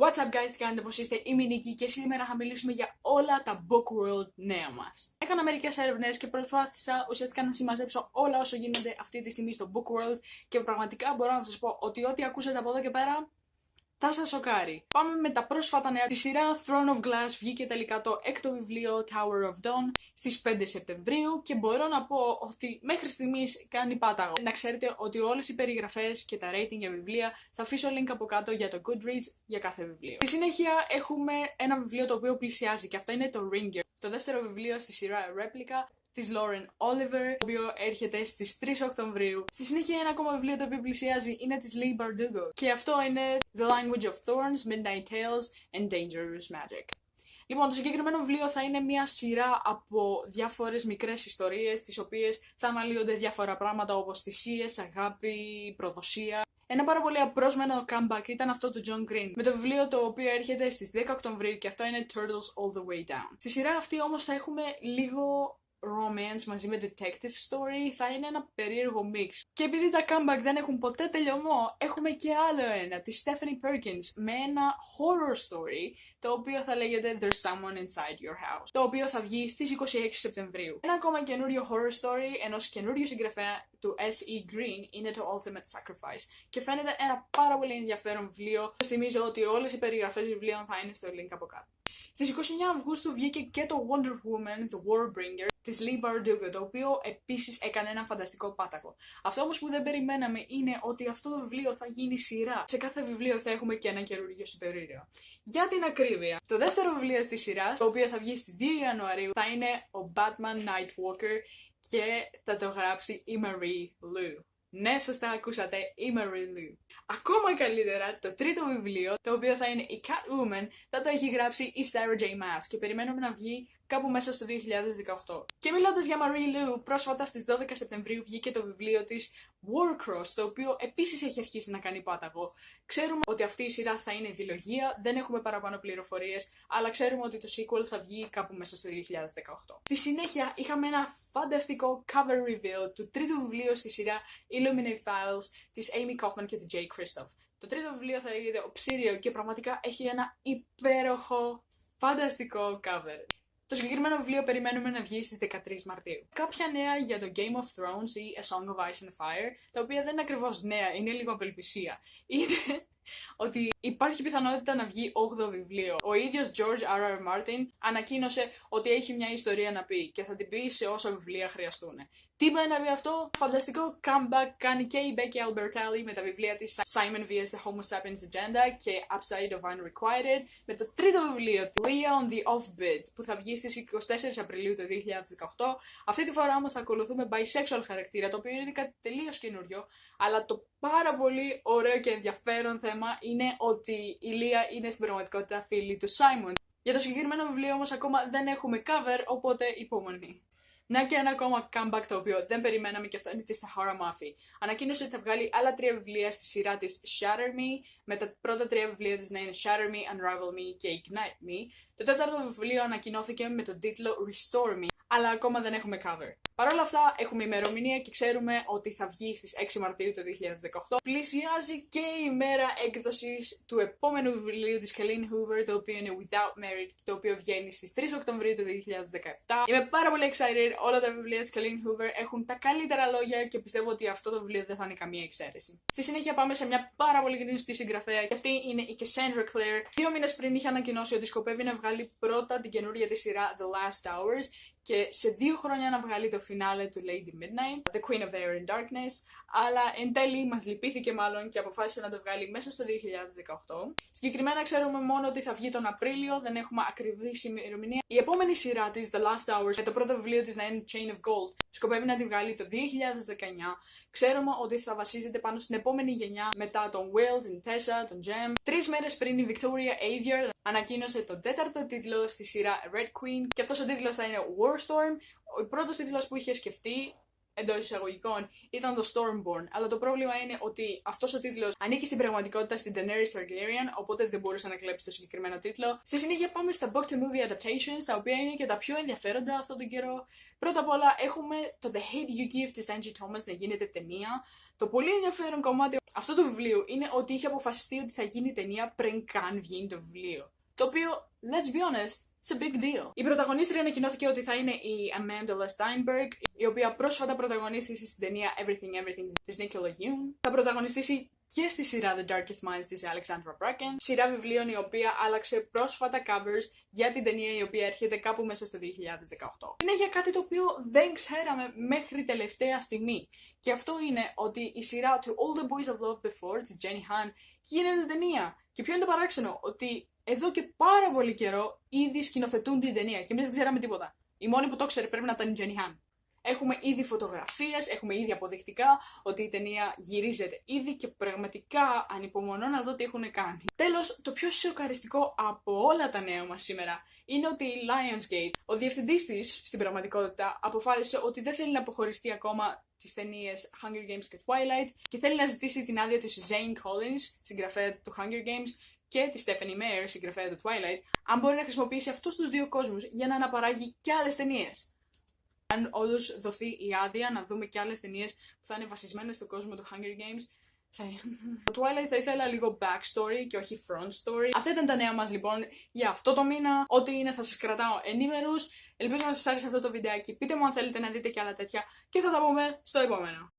What's up guys, τι κάνετε, πώς είστε, είμαι η Νίκη και σήμερα θα μιλήσουμε για όλα τα Book World νέα μας. Έκανα μερικές έρευνες και προσπάθησα ουσιαστικά να συμμαζέψω όλα όσο γίνονται αυτή τη στιγμή στο Book World και πραγματικά μπορώ να σας πω ότι ό,τι ακούσατε από εδώ και πέρα θα σας σοκάρει. Πάμε με τα πρόσφατα νέα. Στη σειρά Throne of Glass βγήκε τελικά το έκτο βιβλίο Tower of Dawn στις 5 Σεπτεμβρίου και μπορώ να πω ότι μέχρι στιγμής κάνει πάταγο. Να ξέρετε ότι όλες οι περιγραφές και τα rating για βιβλία θα αφήσω link από κάτω για το Goodreads για κάθε βιβλίο. Στη συνέχεια έχουμε ένα βιβλίο το οποίο πλησιάζει και αυτό είναι το Ringer. Το δεύτερο βιβλίο στη σειρά Replica της Lauren Oliver, το οποίο έρχεται στις 3 Οκτωβρίου. Στη συνέχεια ένα ακόμα βιβλίο το οποίο πλησιάζει είναι της Leigh Bardugo και αυτό είναι The Language of Thorns, Midnight Tales and Dangerous Magic. Λοιπόν, το συγκεκριμένο βιβλίο θα είναι μια σειρά από διάφορες μικρές ιστορίες, τις οποίες θα αναλύονται διάφορα πράγματα όπως θυσίες, αγάπη, προδοσία. Ένα πάρα πολύ απρόσμενο comeback ήταν αυτό του John Green, με το βιβλίο το οποίο έρχεται στις 10 Οκτωβρίου και αυτό είναι Turtles All the Way Down. Στη σειρά αυτή όμως θα έχουμε λίγο romance μαζί με detective story, θα είναι ένα περίεργο mix. Και επειδή τα comeback δεν έχουν ποτέ τελειωμό, έχουμε και άλλο ένα, τη Stephanie Perkins, με ένα horror story, το οποίο θα λέγεται There's Someone Inside Your House, το οποίο θα βγει στις 26 Σεπτεμβρίου. Ένα ακόμα καινούριο horror story ενός καινούριου συγγραφέα του S.E. Green είναι το Ultimate Sacrifice και φαίνεται ένα πάρα πολύ ενδιαφέρον βιβλίο. Σας θυμίζω ότι όλες οι περιγραφές βιβλίων θα είναι στο link από κάτω. Στις 29 Αυγούστου βγήκε και το Wonder Woman, The Warbringer, της Leigh Bardugo, το οποίο επίσης έκανε ένα φανταστικό πάταγο. Αυτό όμως που δεν περιμέναμε είναι ότι αυτό το βιβλίο θα γίνει σειρά. Σε κάθε βιβλίο θα έχουμε και ένα καινούργιο σούπερ ήρωα. Για την ακρίβεια, το δεύτερο βιβλίο της σειράς, το οποίο θα βγει στις 2 Ιανουαρίου, θα είναι ο Batman Nightwalker και θα το γράψει η Marie Lu. Ναι, σωστά ακούσατε, η Marie Lu. Ακόμα καλύτερα, το τρίτο βιβλίο, το οποίο θα είναι η Catwoman, θα το έχει γράψει η Sarah J. Maas και περιμένουμε να βγει κάπου μέσα στο 2018. Και μιλώντας για Marie Lu, πρόσφατα στις 12 Σεπτεμβρίου βγήκε το βιβλίο της Warcross, το οποίο επίσης έχει αρχίσει να κάνει πάταγο. Ξέρουμε ότι αυτή η σειρά θα είναι διλογία, δεν έχουμε παραπάνω πληροφορίες, αλλά ξέρουμε ότι το sequel θα βγει κάπου μέσα στο 2018. Στη συνέχεια είχαμε ένα φανταστικό cover reveal του τρίτου βιβλίου στη σειρά Illuminate Files της Amy Kaufman και του Jay Kristoff. Το τρίτο βιβλίο θα λέγεται Ο Ψήριο και πραγματικά έχει ένα υπέροχο, φανταστικό cover. Το συγκεκριμένο βιβλίο περιμένουμε να βγει στις 13 Μαρτίου. Κάποια νέα για το Game of Thrones ή A Song of Ice and Fire, τα οποία δεν είναι ακριβώς νέα, είναι λίγο απελπισία. Είναι ότι υπάρχει πιθανότητα να βγει 8ο βιβλίο. Ο ίδιος George R.R. Martin ανακοίνωσε ότι έχει μια ιστορία να πει και θα την πει σε όσα βιβλία χρειαστούν. Τι πάει να πει αυτό? Φανταστικό comeback κάνει και η Becky Albertalli με τα βιβλία της Simon vs. The Homo Sapiens Agenda και Upside of Unrequited, με το τρίτο βιβλίο Leah on the Offbeat που θα βγει στις 24 Απριλίου του 2018. Αυτή τη φορά όμως θα ακολουθούμε bisexual χαρακτήρα, το οποίο είναι κάτι τελείως καινούριο, αλλά το πάρα πολύ ωραίο και ενδιαφέρον θέμα είναι ότι η Leah είναι στην πραγματικότητα φίλη του Simon. Για το συγκεκριμένο βιβλίο όμως ακόμα δεν έχουμε cover, οπότε υπομονή. Να και ένα ακόμα comeback το οποίο δεν περιμέναμε και αυτό είναι τη Sahara Murphy. Ανακοίνωσε ότι θα βγάλει άλλα 3 βιβλία στη σειρά της Shatter Me, με τα πρώτα 3 βιβλία της να είναι Shatter Me, Unravel Me και Ignite Me. Το τέταρτο βιβλίο ανακοινώθηκε με τον τίτλο Restore Me, αλλά ακόμα δεν έχουμε cover. Παρ' όλα αυτά έχουμε ημερομηνία και ξέρουμε ότι θα βγει στις 6 Μαρτίου του 2018. Πλησιάζει και η ημέρα έκδοσης του επόμενου βιβλίου της Colleen Hoover, το οποίο είναι Without Merit, το οποίο βγαίνει στις 3 Οκτωβρίου του 2017. Είμαι πάρα πολύ excited, όλα τα βιβλία της Colleen Hoover έχουν τα καλύτερα λόγια και πιστεύω ότι αυτό το βιβλίο δεν θα είναι καμία εξαίρεση. Στη συνέχεια πάμε σε μια πάρα πολύ γνωστή συγγραφέα και αυτή είναι η Cassandra Clare. 2 μήνες πριν είχε ανακοινώσει ότι σκοπεύει να βγάλει πρώτα την καινούρια της σειρά The Last Hours και σε 2 χρόνια να βγάλει το φινάλε του Lady Midnight, The Queen of Air and Darkness, αλλά εν τέλει μας λυπήθηκε μάλλον και αποφάσισε να το βγάλει μέσα στο 2018. Συγκεκριμένα ξέρουμε μόνο ότι θα βγει τον Απρίλιο, δεν έχουμε ακριβή ημερομηνία. Η επόμενη σειρά της, The Last Hours, με το πρώτο βιβλίο της να είναι Chain of Gold, σκοπεύει να τη βγάλει το 2019. Ξέρουμε ότι θα βασίζεται πάνω στην επόμενη γενιά μετά τον Will, την Tessa, τον Jem. 3 μέρες πριν η Victoria Avier ανακοίνωσε τον 4ο τίτλο στη σειρά Red Queen και αυτός ο τίτλος θα είναι Warstorm. Ο πρώτος τίτλος που είχε σκεφτεί εντός εισαγωγικών ήταν το Stormborn. Αλλά το πρόβλημα είναι ότι αυτός ο τίτλος ανήκει στην πραγματικότητα στην Daenerys Targaryen, οπότε δεν μπορούσε να κλέψει το συγκεκριμένο τίτλο. Στη συνέχεια πάμε στα book to movie adaptations, τα οποία είναι και τα πιο ενδιαφέροντα αυτόν τον καιρό. Πρώτα απ' όλα έχουμε το The Hate You Give της Angie Thomas να γίνεται ταινία. Το πολύ ενδιαφέρον κομμάτι αυτού του βιβλίου είναι ότι είχε αποφασιστεί ότι θα γίνει ταινία πριν καν βγει το βιβλίο. Το οποίο, let's be honest, it's a big deal. Η πρωταγωνίστρια ανακοινώθηκε ότι θα είναι η Amanda Steinberg, η οποία πρόσφατα πρωταγωνίστησε στην ταινία Everything Everything της Nickelodeon. Θα πρωταγωνιστήσει και στη σειρά The Darkest Minds της Alexandra Bracken, σειρά βιβλίων η οποία άλλαξε πρόσφατα covers για την ταινία η οποία έρχεται κάπου μέσα στο 2018. Συνέχεια κάτι το οποίο δεν ξέραμε μέχρι τελευταία στιγμή. Και αυτό είναι ότι η σειρά του All the Boys I've Loved Before της Jenny Han γίνεται ταινία. Και ποιο είναι το παράξενο, ότι εδώ και πάρα πολύ καιρό ήδη σκηνοθετούν την ταινία και εμείς δεν ξέραμε τίποτα. Η μόνη που το ξέρει πρέπει να ήταν η Jenny Han. Έχουμε ήδη φωτογραφίες, έχουμε ήδη αποδεικτικά ότι η ταινία γυρίζεται ήδη και πραγματικά ανυπομονώ να δω τι έχουν κάνει. Τέλος, το πιο σοκαριστικό από όλα τα νέα μας σήμερα είναι ότι η Lionsgate, ο διευθυντής της στην πραγματικότητα, αποφάσισε ότι δεν θέλει να αποχωριστεί ακόμα τις ταινίες Hunger Games και Twilight και θέλει να ζητήσει την άδεια του Zane Collins, συγγραφέα του Hunger Games, και τη Stephanie Meyer, συγγραφέα του Twilight, αν μπορεί να χρησιμοποιήσει αυτούς τους δύο κόσμους για να αναπαράγει και άλλες ταινίες. Αν όντως δοθεί η άδεια να δούμε και άλλες ταινίες που θα είναι βασισμένες στον κόσμο του Hunger Games, το Twilight θα ήθελα λίγο backstory και όχι front story. Αυτά ήταν τα νέα μας λοιπόν για αυτό το μήνα. Ό,τι είναι θα σας κρατάω ενήμερους. Ελπίζω να σας άρεσε αυτό το βιντεάκι. Πείτε μου αν θέλετε να δείτε και άλλα τέτοια και θα τα πούμε στο επόμενο.